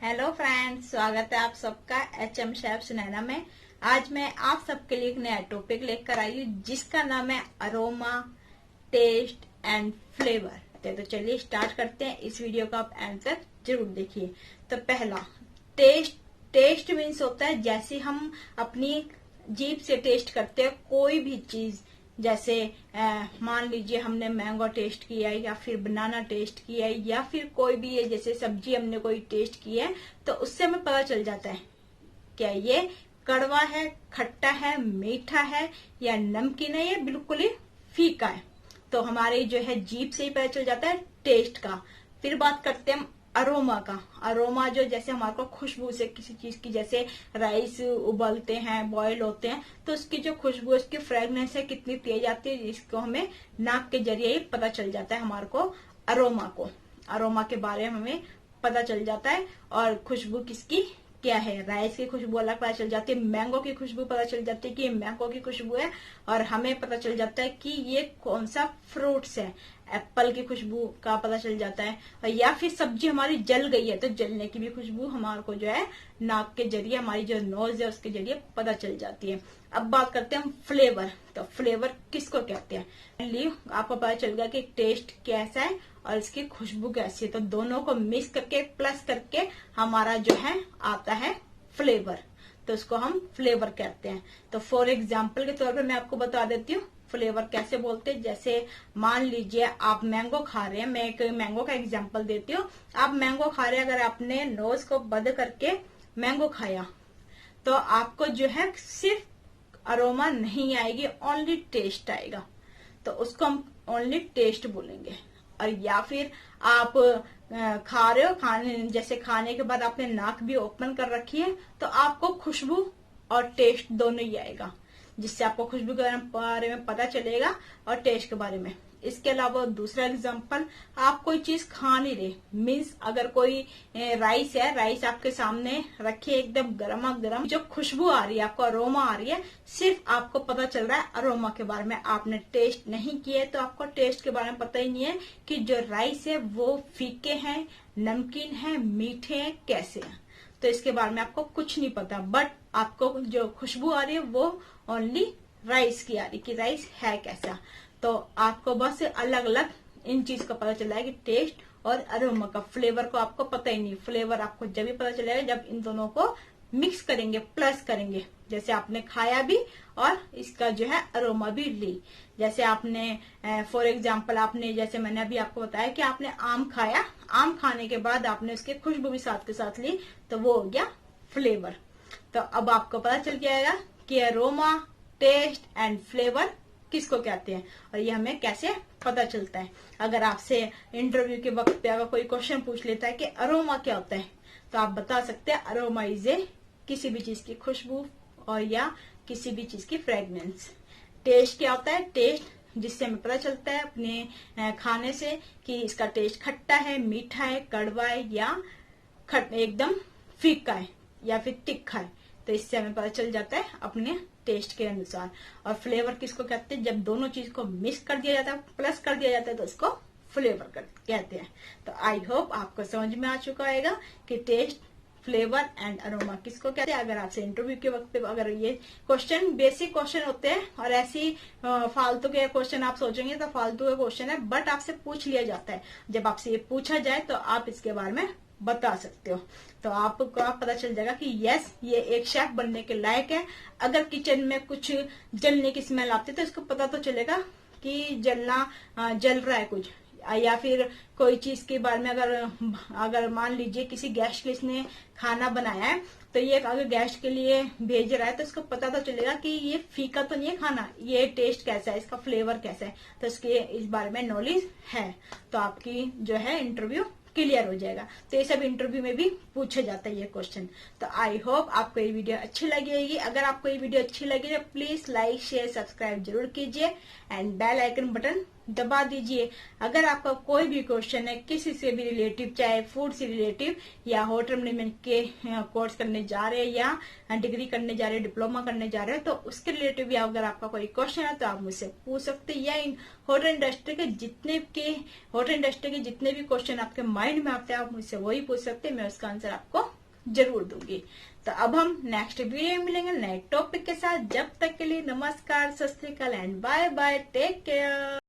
Hello friends, स्वागत है आप सबका HM शेफ सुनैना में। आज मैं आप सबके लिए एक नया टॉपिक लेकर आई हूँ जिसका नाम है अरोमा, टेस्ट एंड फ्लेवर। तो चलिए स्टार्ट करते हैं। इस वीडियो को आप एंड तक जरूर देखिए। तो पहला टेस्ट। टेस्ट मीन्स होता है जैसे हम अपनी जीभ से टेस्ट करते हैं कोई भी चीज। जैसे मान लीजिए हमने मैंगो टेस्ट किया है या फिर बनाना टेस्ट किया है या फिर कोई भी है जैसे सब्जी हमने कोई टेस्ट की है, तो उससे हमें पता चल जाता है क्या ये कड़वा है, खट्टा है, मीठा है या नमकीन है, ये बिल्कुल ही फीका है। तो हमारे जो है जीभ से ही पता चल जाता है टेस्ट का। फिर बात करते हैं हम अरोमा का। अरोमा जो जैसे हमारे को खुशबू से किसी चीज की, जैसे राइस उबलते हैं, बॉईल होते हैं, तो उसकी जो खुशबू, उसकी फ्रेगनेंस है कितनी तेज आती है, जिसको हमें नाक के जरिए ही पता चल जाता है। हमारे को अरोमा के बारे में हमें पता चल जाता है। और खुशबू किसकी क्या है, राइस की खुशबू अलग पता चल जाती है, मैंगो की खुशबू पता चल जाती है कि ये मैंगो की खुशबू है। और हमें पता चल जाता है कि ये कौन सा फ्रूट्स है, एप्पल की खुशबू का पता चल जाता है। और या फिर सब्जी हमारी जल गई है तो जलने की भी खुशबू हमारे को जो है नाक के जरिए, हमारी जो नोज है उसके जरिए पता चल जाती है। अब बात करते हैं हम फ्लेवर। तो फ्लेवर किसको कहते हैं, आपको पता चल गया कि टेस्ट कैसा है और इसकी खुशबू कैसी है। तो दोनों को मिक्स करके प्लस करके हमारा जो है आता है फ्लेवर। तो उसको हम फ्लेवर कहते हैं। तो फॉर एग्जाम्पल के तौर पे मैं आपको बता देती हूँ फ्लेवर कैसे बोलते हैं। जैसे मान लीजिए आप मैंगो खा रहे हैं, मैं एक मैंगो का एग्जांपल देती हूँ। आप मैंगो खा रहे हैं, अगर आपने नोज को बंद करके मैंगो खाया तो आपको जो है सिर्फ अरोमा नहीं आएगी, ओनली टेस्ट आएगा। तो उसको हम ओनली टेस्ट बोलेंगे। और या फिर आप खा रहे हो, जैसे खाने के बाद आपने नाक भी ओपन कर रखी है, तो आपको खुशबू और टेस्ट दोनों ही आएगा, जिससे आपको खुशबू के बारे में पता चलेगा और टेस्ट के बारे में। इसके अलावा दूसरा एग्जांपल, आप कोई चीज खा नहीं रहे, मीन्स अगर कोई राइस है, राइस आपके सामने रखी है एकदम गर्मा गर्म, जो खुशबू आ रही है, आपको अरोमा आ रही है, सिर्फ आपको पता चल रहा है अरोमा के बारे में। आपने टेस्ट नहीं किए तो आपको टेस्ट के बारे में पता ही नहीं है कि जो राइस है वो फीके हैं, नमकीन है, मीठे हैं, कैसे हैं। तो इसके बारे में आपको कुछ नहीं पता, बट आपको जो खुशबू आ रही है वो ओनली राइस की आ रही कि राइस है कैसा। तो आपको बस अलग अलग इन चीज का पता चला है कि टेस्ट और अरोमा का। फ्लेवर को आपको पता ही नहीं। फ्लेवर आपको जब भी पता चलेगा जब इन दोनों को मिक्स करेंगे, प्लस करेंगे। जैसे आपने खाया भी और इसका जो है अरोमा भी ली। जैसे आपने फॉर एग्जाम्पल आपने, जैसे मैंने अभी आपको बताया कि आपने आम खाया, आम खाने के बाद आपने उसकी खुशबू भी साथ के साथ ली, तो वो हो गया फ्लेवर। तो अब आपको पता चल जाएगा कि अरोमा, टेस्ट एंड फ्लेवर किसको कहते हैं और ये हमें कैसे पता चलता है। अगर आपसे इंटरव्यू के वक्त पे अगर कोई क्वेश्चन पूछ लेता है कि अरोमा क्या होता है, तो आप बता सकते हैं अरोमा इज ए किसी भी चीज की खुशबू और या किसी भी चीज की फ्रेगनेंस। टेस्ट क्या होता है, टेस्ट जिससे हमें पता चलता है अपने खाने से कि इसका टेस्ट खट्टा है, मीठा है, कड़वा है या एकदम फीका है या फिर तीखा है। तो इससे हमें पता चल जाता है अपने टेस्ट के अनुसार। और फ्लेवर किसको कहते हैं, जब दोनों चीज को मिक्स कर दिया जाता है, प्लस कर दिया जाता है, तो उसको फ्लेवर कहते हैं। तो आई होप आपको समझ में आ चुका होगा कि टेस्ट, फ्लेवर एंड अरोमा किसको कहते हैं। अगर आपसे इंटरव्यू के वक्त पे अगर ये क्वेश्चन बेसिक क्वेश्चन होते हैं और ऐसी फालतू के क्वेश्चन आप सोचेंगे तो फालतू के क्वेश्चन है, बट आपसे पूछ लिया जाता है। जब आपसे ये पूछा जाए तो आप इसके बारे में बता सकते हो। तो आपको पता चल जाएगा कि यस, ये एक शेफ बनने के लायक है। अगर किचन में कुछ जलने की स्मेल आती है तो इसको पता तो चलेगा कि जल रहा है कुछ। या फिर कोई चीज के बारे में अगर मान लीजिए किसी गेस्ट के लिए इसने खाना बनाया है, तो ये अगर गेस्ट के लिए भेज रहा है तो इसको पता तो चलेगा कि ये फीका तो नहीं है खाना, ये टेस्ट कैसा है, इसका फ्लेवर कैसा है। तो इसके इस बारे में नॉलेज है तो आपकी जो है इंटरव्यू क्लियर हो जाएगा। तो ये सब इंटरव्यू में भी पूछा जाता है ये क्वेश्चन। तो आई होप आपको ये वीडियो अच्छी लगेगी। अगर आपको ये वीडियो अच्छी लगी तो प्लीज लाइक, शेयर, सब्सक्राइब जरूर कीजिए एंड बेल आइकन बटन दबा दीजिए। अगर आपका कोई भी क्वेश्चन है किसी से भी रिलेटिव, चाहे फूड से रिलेटिव या होटल मैनेजमेंट के कोर्स करने जा रहे हैं या डिग्री करने जा रहे हैं, डिप्लोमा करने जा रहे हैं, तो उसके रिलेटिव भी अगर आपका कोई क्वेश्चन है तो आप मुझसे पूछ सकते हैं। या होटल इंडस्ट्री के जितने भी क्वेश्चन आपके माइंड में आते हैं आप मुझसे वही पूछ सकते हैं, मैं उसका आंसर आपको जरूर दूंगी। तो अब हम नेक्स्ट वीडियो में मिलेंगे नए टॉपिक के साथ। जब तक के लिए नमस्कार, सत श्री अकाल and bye bye, take care.